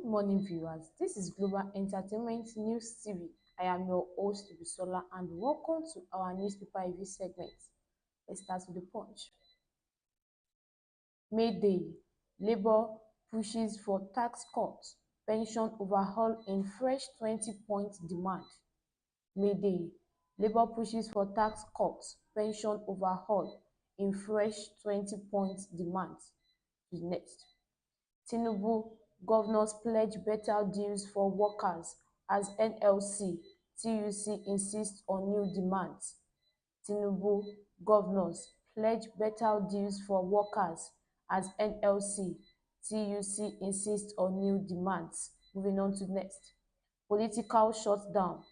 Good morning, viewers. This is Global Entertainment News TV. I am your host, Bisola, and welcome to our newspaper review segment. Let's start with the punch. May Day. Labour pushes for tax cuts, pension overhaul in fresh 20-point demand. May Day. Labour pushes for tax cuts, pension overhaul in fresh 20-point demand. Next. Tinubu, governors pledge better deals for workers as NLC, TUC insists on new demands. Tinubu, governors pledge better deals for workers as NLC, TUC insists on new demands. Moving on to next. Political shutdown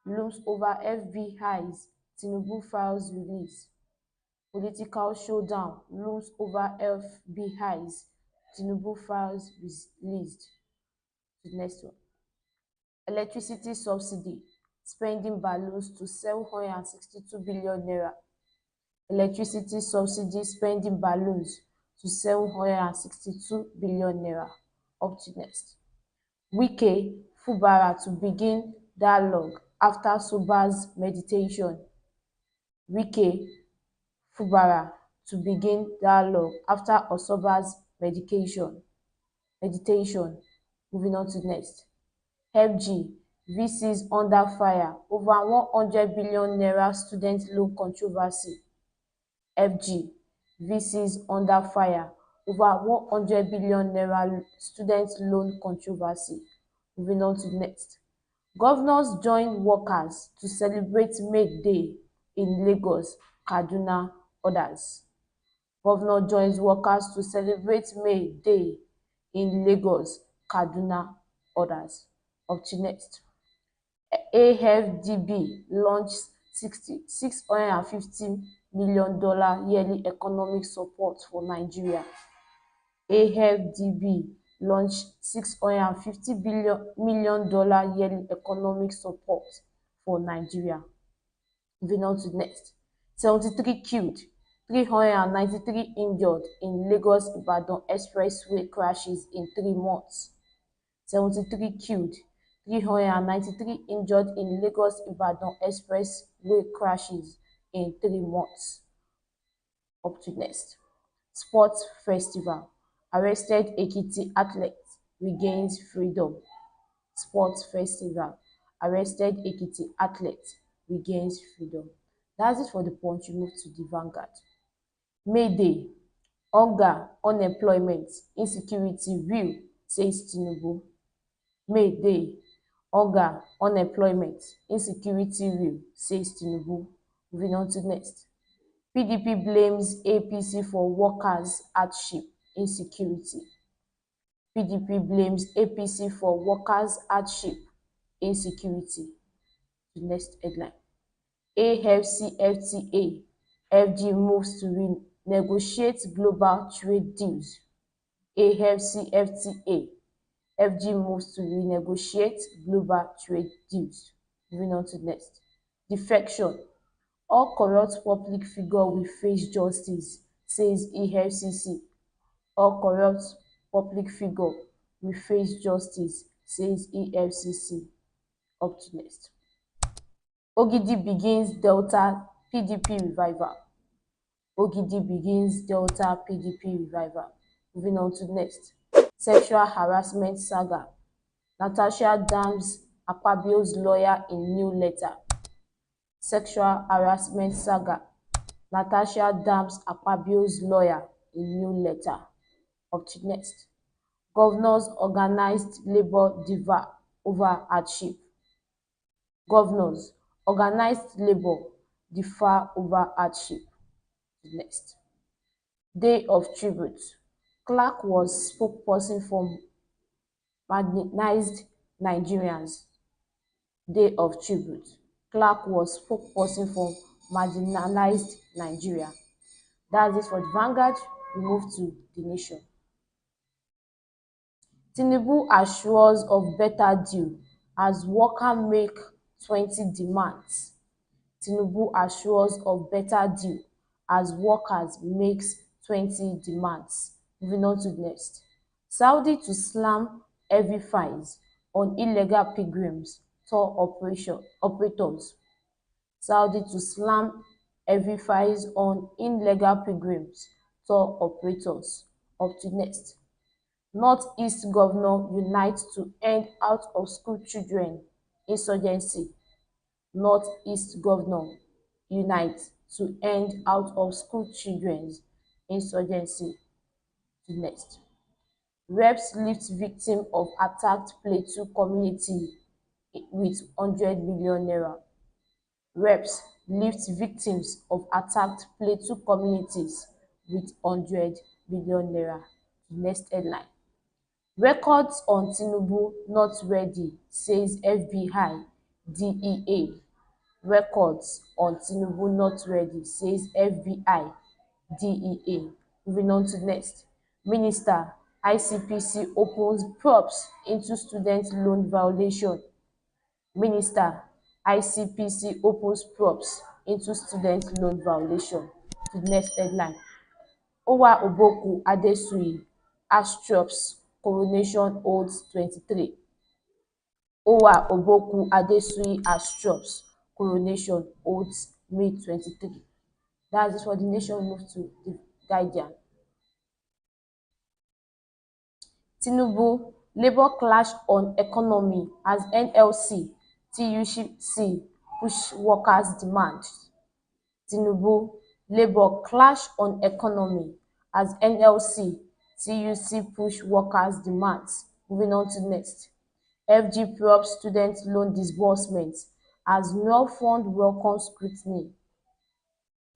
looms over FBI's Tinubu files release. Political showdown looms over FBI's Tinubu files released. The next one. Electricity subsidy spending balloons to 762 billion naira. Electricity subsidy spending balloons to 762 billion naira. Up to next. Wike Fubara to begin dialogue after Soba's meditation. Wike Fubara to begin dialogue after Osoba's meditation. Moving on to next. FG, VCs under fire over 100 billion naira student loan controversy. FG, VCs under fire over 100 billion naira student loan controversy. Moving on to next. Governors join workers to celebrate May Day in Lagos, Kaduna, others. Governor joins workers to celebrate May Day in Lagos, Kaduna, others. Up to next. AFDB launched $650 million yearly economic support for Nigeria. AFDB launched $650 million yearly economic support for Nigeria. Moving on to next. 73 killed, 393 injured in Lagos-Ibadan expressway crashes in 3 months. 73 killed, 393 injured in Lagos-Ibadan expressway crashes in 3 months. Up to next. Sports festival. Arrested Ekiti athlete regains freedom. Sports festival. Arrested Ekiti athlete regains freedom. That's it for the Punch. You move to the Vanguard. May Day. Hunger, unemployment, insecurity real, says Tinubu. May Day. Hunger, unemployment, insecurity real, says Tinubu. Moving on to next. PDP blames APC for workers' hardship, insecurity. PDP blames APC for workers' hardship, insecurity. The next headline. AFCFTA, FG moves to renegotiate global trade deals. AFCFTA, FG moves to renegotiate global trade deals. Moving on to next. Defection. All corrupt public figure will face justice, says EFCC. All corrupt public figure will face justice, says EFCC. Up to next. Ogidi begins Delta PDP revival. Ogidi begins Delta PDP revival. Moving on to next. Sexual harassment saga. Natasha damns Akpabio's lawyer in new letter. Sexual harassment saga. Natasha damns Akpabio's lawyer in new letter. Up to next. Governors organized labor diva over hardship. Governors organized labor differ over hardship. Next. Day of tribute. Clark was spokesperson for marginalized Nigerians. Day of tribute. Clark was spokesperson for marginalized Nigeria. That's it for the Vanguard. We move to the Nation. Tinubu assures of better deal as worker make 20 demands. Tinubu assures of better deal as workers makes 20 demands. Moving on to the next. Saudi to slam heavy fines on illegal pilgrims tour operators. Saudi to slam heavy fines on illegal pilgrims tour operators. Up to next. Northeast governor unites to end out-of-school children insurgency. Northeast governor unites to end out-of-school children's insurgency. To next. Reps lift victim of attacked Plateau community with 100 million naira. Reps lift victims of attacked Plateau communities with 100 million naira. The next headline. Records on Tinubu not ready, says FBI DEA. Records on Tinubu not ready, says FBI DEA. Moving on to next. Minister, ICPC opens probes into student loan violation. Minister, ICPC opens probes into student loan violation. To the next headline. Owa Oboku Adesuyi Astrup's coronation holds 23. Owa Oboku Adesuyi Astrup's coronation holds May 23. That's it for the nation. Move to the Guardian. Tinubu, Labour clash on economy as NLC, TUC push workers' demands. Tinubu, Labour clash on economy as NLC, TUC push workers' demands. Moving on to next. FG probes student loan disbursements as Nuel Fund welcomes scrutiny.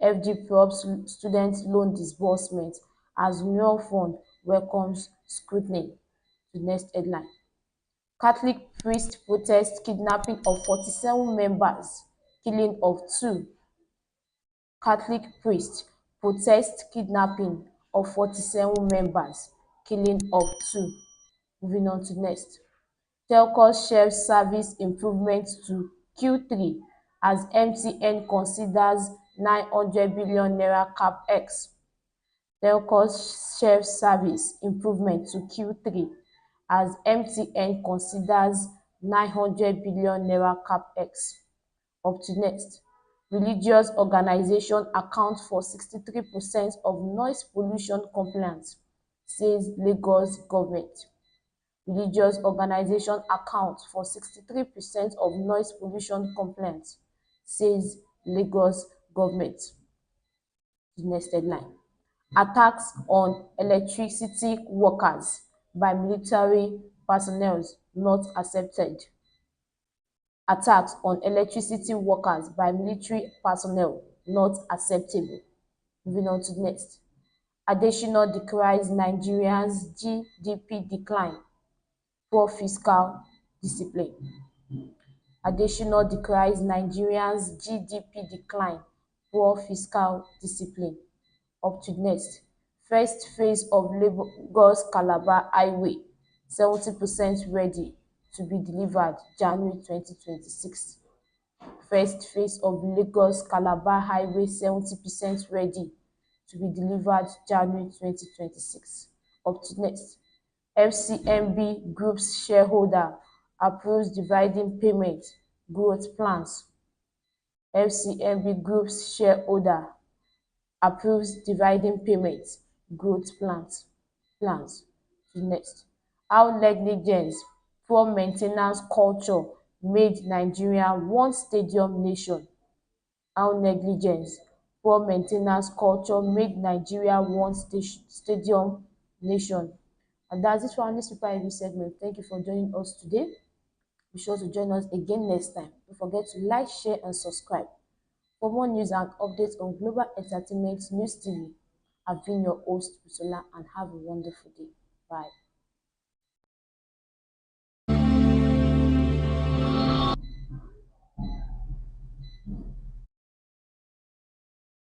FG probes student loan disbursement as Nuel Fund welcomes scrutiny. The next headline. Catholic priest protests kidnapping of 47 members, killing of 2. Catholic priest protests kidnapping of 47 members, killing of 2. Moving on to next. Telcos shelves service improvements to Q3 as MTN considers 900 billion naira capex. Telcos shelves service improvement to Q3 as MTN considers 900 billion naira capex. Up to next. Religious organizations account for 63% of noise pollution complaints, says Lagos government. Religious organizations account for 63% of noise pollution complaints, says Lagos government. The next headline. Attacks on electricity workers by military personnel not accepted. Attacks on electricity workers by military personnel not acceptable. Moving on to the next. Adesina decries Nigerians' GDP decline, poor fiscal discipline. Adesina decries Nigerians' GDP decline, poor fiscal discipline. Up to next. First phase of Lagos Calabar Highway, 70% ready to be delivered January 2026. First phase of Lagos Calabar Highway, 70% ready to be delivered January 2026. Up to next. FCMB Group's shareholder approves dividend payment growth plans. FCMB Group's shareholder approves dividend payment growth plans. To next. How negligence, poor maintenance culture made Nigeria one stadium nation. How negligence, poor maintenance culture made Nigeria one stadium nation. And that's it for our newspaper review segment. Thank you for joining us today. Be sure to join us again next time. Don't forget to like, share, and subscribe. For more news and updates on Global Entertainment News TV, I've been your host, Usola, and have a wonderful day. Bye.